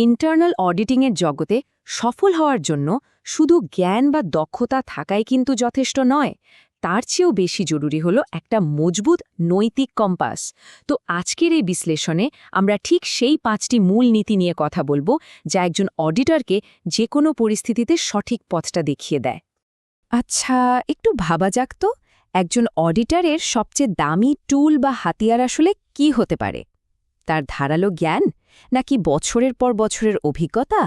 Internal অডিটিংয়ের জগতে সফল হওয়ার জন্য শুধু জ্ঞান বা দক্ষতা থাকাই কিন্তু যথেষ্ট নয়, তার চেয়েও বেশি জরুরি হলো একটা মজবুত নৈতিক কম্পাস। তো আজকের এই বিশ্লেষণে আমরা ঠিক সেই 5টি মূল নীতি নিয়ে কথা বলবো, যা একজন অডিটরকে যে কোনো পরিস্থিতিতে সঠিক পথটা দেখিয়ে দেয়। আচ্ছা, একটু ভাবা যাক তো, একজন অডিটরের সবচেয়ে দামি টুল বা হাতিয়ার আসলে কি হতে পারে? তার ধারালো জ্ঞান, নাকি বছরের পর বছরের অভিজ্ঞতা,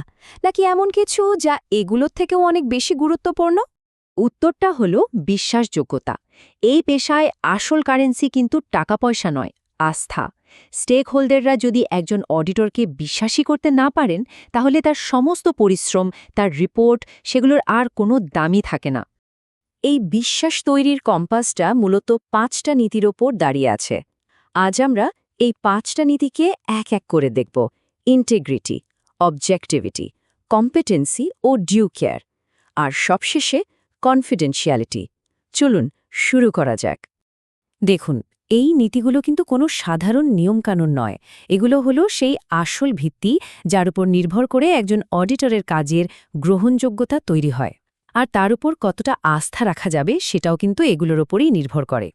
নাকি এমন কিছু যা এগুলোর থেকেও অনেক বেশি গুরুত্বপূর্ণ? উত্তরটা হলো বিশ্বাসযোগ্যতা। এই পেশায় আসল কারেন্সি কিন্তু টাকা পয়সা নয়, আস্থা। স্টেক হোল্ডাররা যদি একজন অডিটরকে বিশ্বাসী করতে না পারেন, তাহলে তার সমস্ত পরিশ্রম, তার রিপোর্ট, সেগুলোর আর কোনো দামই থাকে না। এই বিশ্বাস তৈরির কম্পাসটা মূলত 5টা নীতির ওপর দাঁড়িয়ে আছে। আজ আমরা এই 5টা নীতিকে এক এক করে দেখব: ইন্টিগ্রিটি, অবজেক্টিভিটি, কম্পিটেন্সি ও ডিউ কেয়ার, আর সবশেষে কনফিডেন্সিয়ালিটি। চলুন শুরু করা যাক। দেখুন, এই নীতিগুলো কিন্তু কোনো সাধারণ নিয়মকানুন নয়। এগুলো হলো সেই আসল ভিত্তি যার উপর নির্ভর করে একজন অডিটরের কাজের গ্রহণযোগ্যতা তৈরি হয়। আর তার উপর কতটা আস্থা রাখা যাবে সেটাও কিন্তু এগুলোর ওপরেই নির্ভর করে।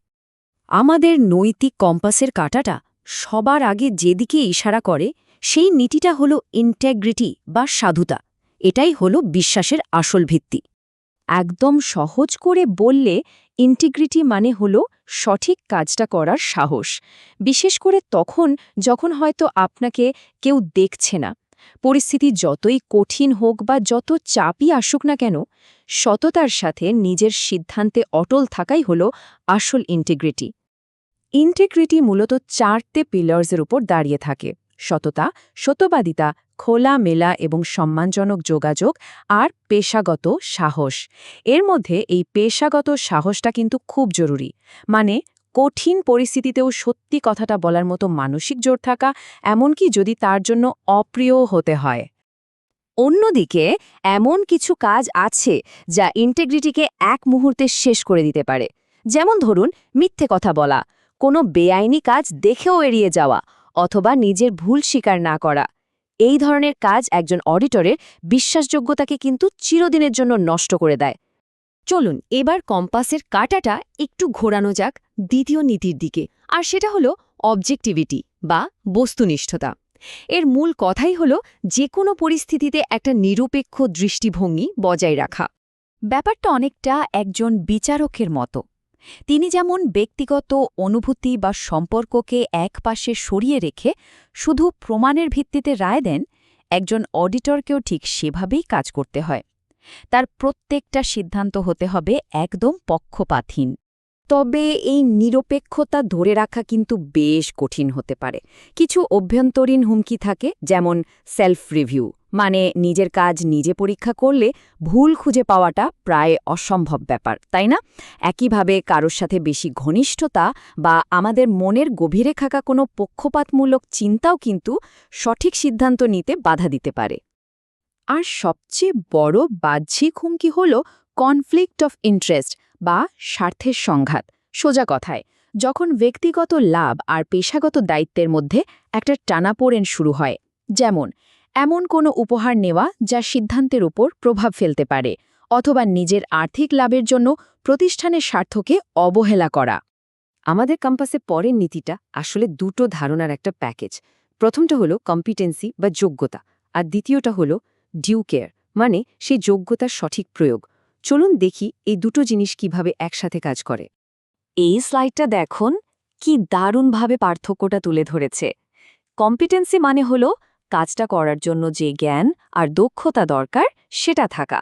আমাদের নৈতিক কম্পাসের কাঁটাটা সবার আগে যেদিকে ইশারা করে, সেই নীতিটা হলো ইন্টেগ্রিটি বা সাধুতা। এটাই হলো বিশ্বাসের আসল ভিত্তি। একদম সহজ করে বললে, ইন্টিগ্রিটি মানে হলো সঠিক কাজটা করার সাহস, বিশেষ করে তখন যখন হয়তো আপনাকে কেউ দেখছে না। পরিস্থিতি যতই কঠিন হোক বা যত চাপই আসুক না কেন, সততার সাথে নিজের সিদ্ধান্তে অটল থাকাই হলো আসল ইন্টিগ্রিটি। ইন্টিগ্রিটি মূলত 4টে পিলার্সের উপর দাঁড়িয়ে থাকে: সততা, সত্যবাদিতা, খোলামেলা এবং সম্মানজনক যোগাযোগ, আর পেশাগত সাহস। এর মধ্যে এই পেশাগত সাহসটা কিন্তু খুব জরুরি। মানে কঠিন পরিস্থিতিতেও সত্যি কথাটা বলার মতো মানসিক জোর থাকা, এমনকি যদি তার জন্য অপ্রিয় হতে হয়। অন্যদিকে এমন কিছু কাজ আছে যা ইন্টিগ্রিটিকে এক মুহূর্তে শেষ করে দিতে পারে। যেমন ধরুন, মিথ্যে কথা বলা, কোনো বেআইনি কাজ দেখেও এড়িয়ে যাওয়া, অথবা নিজের ভুল স্বীকার না করা। এই ধরনের কাজ একজন অডিটরের বিশ্বাসযোগ্যতাকে কিন্তু চিরদিনের জন্য নষ্ট করে দেয়। চলুন এবার কম্পাসের কাঁটাটা একটু ঘোরানো যাক দ্বিতীয় নীতির দিকে, আর সেটা হলো অবজেক্টিভিটি বা বস্তুনিষ্ঠতা। এর মূল কথাই হলো যে কোনো পরিস্থিতিতে একটা নিরপেক্ষ দৃষ্টিভঙ্গি বজায় রাখা। ব্যাপারটা অনেকটা একজন বিচারকের মতো। তিনি যেমন ব্যক্তিগত অনুভূতি বা সম্পর্ককে একপাশে সরিয়ে রেখে শুধু প্রমাণের ভিত্তিতে রায় দেন, একজন অডিটরকেও ঠিক সেভাবেই কাজ করতে হয়। তার প্রত্যেকটা সিদ্ধান্ত হতে হবে একদম পক্ষপাতহীন। তবে এই নিরপেক্ষতা ধরে রাখা কিন্তু বেশ কঠিন হতে পারে। কিছু অভ্যন্তরীণ হুমকি থাকে, যেমন সেলফ রিভিউ, মানে নিজের কাজ নিজে পরীক্ষা করলে ভুল খুঁজে পাওয়াটা প্রায় অসম্ভব ব্যাপার, তাই না? একইভাবে কারোর সাথে বেশি ঘনিষ্ঠতা বা আমাদের মনের গভীরে থাকা কোনো পক্ষপাতমূলক চিন্তাও কিন্তু সঠিক সিদ্ধান্ত নিতে বাধা দিতে পারে। আর সবচেয়ে বড় বাহ্যিক হুমকি হল কনফ্লিক্ট অফ ইন্টারেস্ট বা স্বার্থের সংঘাত। সোজা কথায়, যখন ব্যক্তিগত লাভ আর পেশাগত দায়িত্বের মধ্যে একটা টানাপোড়েন শুরু হয়। যেমন এমন কোনো উপহার নেওয়া যা সিদ্ধান্তের উপর প্রভাব ফেলতে পারে, অথবা নিজের আর্থিক লাভের জন্য প্রতিষ্ঠানের স্বার্থকে অবহেলা করা। আমাদের কম্পাসে পরের নীতিটা আসলে দুটো ধারণার একটা প্যাকেজ। প্রথমটা হলো কম্পিটেন্সি বা যোগ্যতা, আর দ্বিতীয়টা হলো ডিউ কেয়ার, মানে সেই যোগ্যতার সঠিক প্রয়োগ। চলুন দেখি এই দুটো জিনিস কিভাবে একসাথে কাজ করে। এই স্লাইডটা দেখুন, কি দারুণভাবে পার্থক্যটা তুলে ধরেছে। কম্পিটেন্সি মানে হলো কাজটা করার জন্য যে জ্ঞান আর দক্ষতা দরকার সেটা থাকা,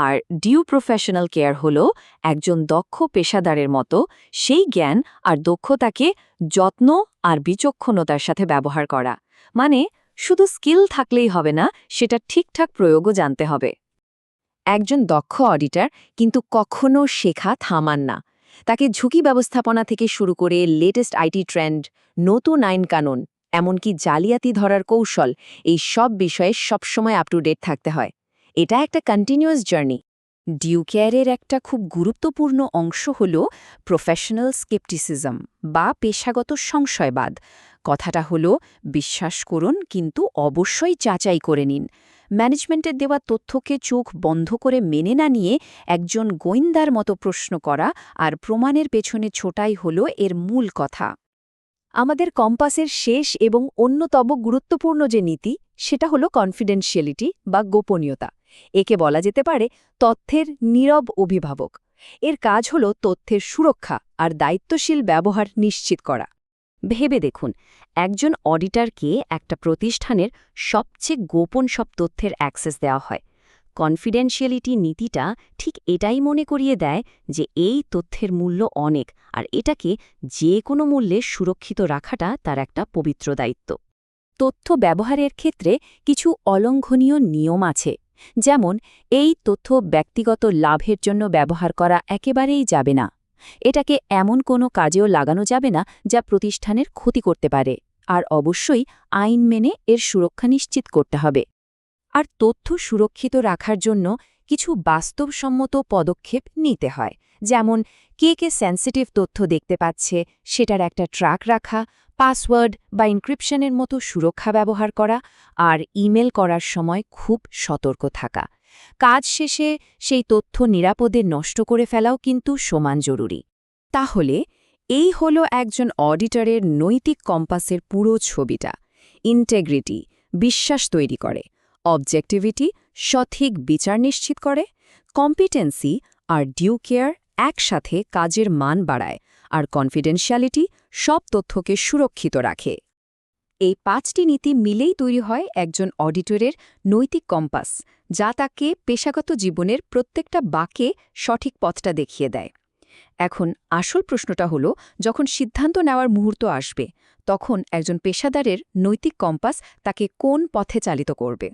আর ডিউ প্রফেশনাল কেয়ার হলো একজন দক্ষ পেশাদারের মতো সেই জ্ঞান আর দক্ষতাকে যত্ন আর বিচক্ষণতার সাথে ব্যবহার করা। মানে শুধু স্কিল থাকলেই হবে না, সেটা ঠিকঠাক প্রয়োগও জানতে হবে। একজন দক্ষ অডিটর কিন্তু কখনো শেখা থামান না। তাকে ঝুঁকি ব্যবস্থাপনা থেকে শুরু করে লেটেস্ট আইটি ট্রেন্ড, নতুন আইন কানুন, এমনকি জালিয়াতি ধরার কৌশল, এই সব বিষয়ে সবসময় আপ টু ডেট থাকতে হয়। এটা একটা কন্টিনিউয়াস জার্নি। ডিউ কেয়ারের একটা খুব গুরুত্বপূর্ণ অংশ হল প্রফেশনাল স্কেপটিসিজম বা পেশাগত সংশয়বাদ। কথাটা হলো, বিশ্বাস করুন কিন্তু অবশ্যই যাচাই করে নিন। ম্যানেজমেন্টের দেওয়া তথ্যকে চোখ বন্ধ করে মেনে না নিয়ে একজন গোয়েন্দার মতো প্রশ্ন করা আর প্রমাণের পেছনে ছোটাই হলো এর মূল কথা। আমাদের কম্পাসের শেষ এবং অন্যতম গুরুত্বপূর্ণ যে নীতি, সেটা হলো কনফিডেন্সিয়ালিটি বা গোপনীয়তা। একে বলা যেতে পারে তথ্যের নীরব অভিভাবক। এর কাজ হলো তথ্যের সুরক্ষা আর দায়িত্বশীল ব্যবহার নিশ্চিত করা। ভেবে দেখুন, একজন অডিটরকে একটা প্রতিষ্ঠানের সবচেয়ে গোপন সব তথ্যের অ্যাক্সেস দেওয়া হয়। কনফিডেন্সিয়ালিটি নীতিটা ঠিক এটাই মনে করিয়ে দেয় যে এই তথ্যের মূল্য অনেক, আর এটাকে যে কোনো মূল্যে সুরক্ষিত রাখাটা তার একটা পবিত্র দায়িত্ব। তথ্য ব্যবহারের ক্ষেত্রে কিছু অলঙ্ঘনীয় নিয়ম আছে, যেমন এই তথ্য ব্যক্তিগত লাভের জন্য ব্যবহার করা একেবারেই যাবে না। এটাকে এমন কোনো কাজেও লাগানো যাবে না যা প্রতিষ্ঠানের ক্ষতি করতে পারে, আর অবশ্যই আইন মেনে এর সুরক্ষা নিশ্চিত করতে হবে। আর তথ্য সুরক্ষিত রাখার জন্য কিছু বাস্তবসম্মত পদক্ষেপ নিতে হয়, যেমন কে কে সেন্সিটিভ তথ্য দেখতে পাচ্ছে সেটার একটা ট্র্যাক রাখা, পাসওয়ার্ড বা এনক্রিপশনের মতো সুরক্ষা ব্যবহার করা, আর ইমেল করার সময় খুব সতর্ক থাকা। কাজ শেষে সেই তথ্য নিরাপদে নষ্ট করে ফেলাও কিন্তু সমান জরুরি। তাহলে এই হলো একজন অডিটরের নৈতিক কম্পাসের পুরো ছবিটা। ইন্টেগ্রিটি, বিশ্বাস তৈরি করে; অবজেক্টিভিটি, সঠিক বিচার নিশ্চিত করে; কম্পিটেন্সি আর ডিউ কেয়ার একসাথে কাজের মান বাড়ায়; আর কনফিডেন্সিয়ালিটি সব তথ্যকে সুরক্ষিত রাখে। এই 5টি নীতি মিলেই তৈরি হয় একজন অডিটরের নৈতিক কম্পাস, যা তাকে পেশাগত জীবনের প্রত্যেকটা বাঁকে সঠিক পথটা দেখিয়ে দেয়। এখন আসল প্রশ্নটা হলো, যখন সিদ্ধান্ত নেওয়ার মুহূর্ত আসবে, তখন একজন পেশাদারের নৈতিক কম্পাস তাকে কোন পথে চালিত করবে?